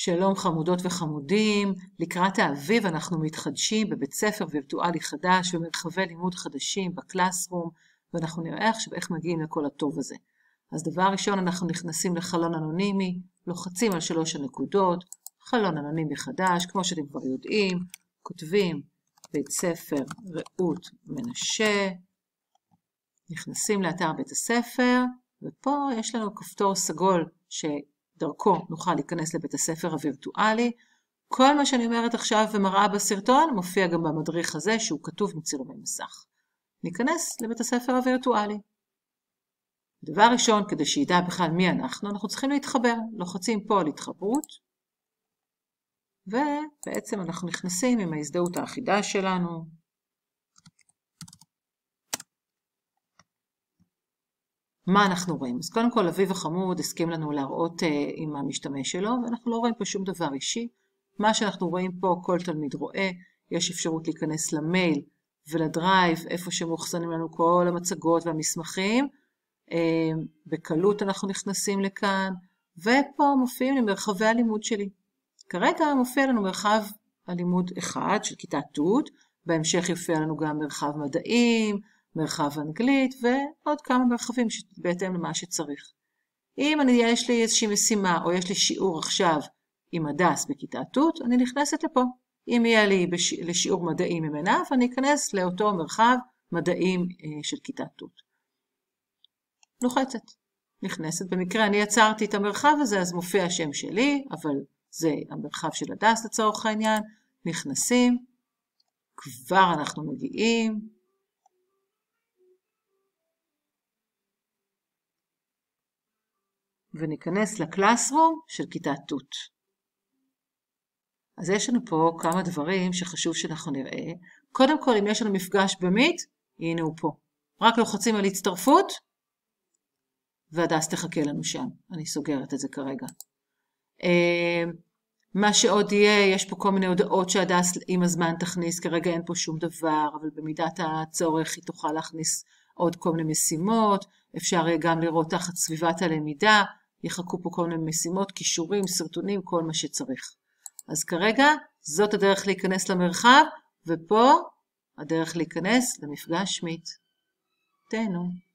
שלום חמודות וחמודים, לקראת האביב אנחנו מתחדשים בבית ספר וירטואלי חדש ומרחבי לימוד חדשים בקלאסרום, ואנחנו נראה עכשיו איך מגיעים לכל הטוב הזה. אז דבר ראשון אנחנו נכנסים לחלון אנונימי, לוחצים על 3 הנקודות, חלון אנונימי חדש, כמו שאתם כבר יודעים, כותבים בית ספר רעות מנשה, נכנסים לאתר בית הספר, ופה יש לנו כפתור סגול שדרכו נוכל להיכנס לבית הספר הווירטואלי. כל מה שאני אומרת עכשיו ומראה בסרטון מופיע גם במדריך הזה שהוא כתוב מצילומי מסך. ניכנס לבית הספר הווירטואלי. דבר ראשון, כדי שידע בכלל מי אנחנו צריכים להתחבר. לוחצים פה על התחברות, ובעצם אנחנו נכנסים עם ההזדהות האחידה שלנו. מה אנחנו רואים? אז קודם כל אביב החמוד הסכים לנו להראות עם המשתמש שלו, ואנחנו לא רואים פה שום דבר אישי. מה שאנחנו רואים פה, כל תלמיד רואה, יש אפשרות להיכנס למייל ולדרייב, איפה שמוחסנים לנו כל המצגות והמסמכים. בקלות אנחנו נכנסים לכאן, ופה מופיעים לי מרחבי הלימוד שלי. כרגע מופיע לנו מרחב הלימוד אחד של כיתה ט', בהמשך יופיע לנו גם מרחב מדעים, מרחב אנגלית ועוד כמה מרחבים בהתאם למה שצריך. אם יש לי איזושהי משימה או יש לי שיעור עכשיו עם הדס בכיתה ט', אני נכנסת לפה. אם יהיה לי לשיעור מדעים עם עיניו, אני אכנס לאותו מרחב מדעים של כיתה ט'. לוחצת, נכנסת. במקרה אני יצרתי את המרחב הזה, אז מופיע השם שלי, אבל זה המרחב של הדס לצורך העניין. נכנסים, כבר אנחנו מגיעים. וניכנס לקלאסרום של כיתה ט'. אז יש לנו פה כמה דברים שחשוב שאנחנו נראה. קודם כל, אם יש לנו מפגש במיט, הנה הוא פה. רק לוחצים על הצטרפות, והדס תחכה לנו שם. אני סוגרת את זה כרגע. מה שעוד יהיה, יש פה כל מיני הודעות שהדס עם הזמן תכניס. כרגע אין פה שום דבר, אבל במידת הצורך היא תוכל להכניס עוד כל מיני משימות. אפשר גם לראות תחת סביבת הלמידה. יחכו פה כל מיני משימות, קישורים, סרטונים, כל מה שצריך. אז כרגע זאת הדרך להיכנס למרחב, ופה הדרך להיכנס למפגש מיט. תהנו.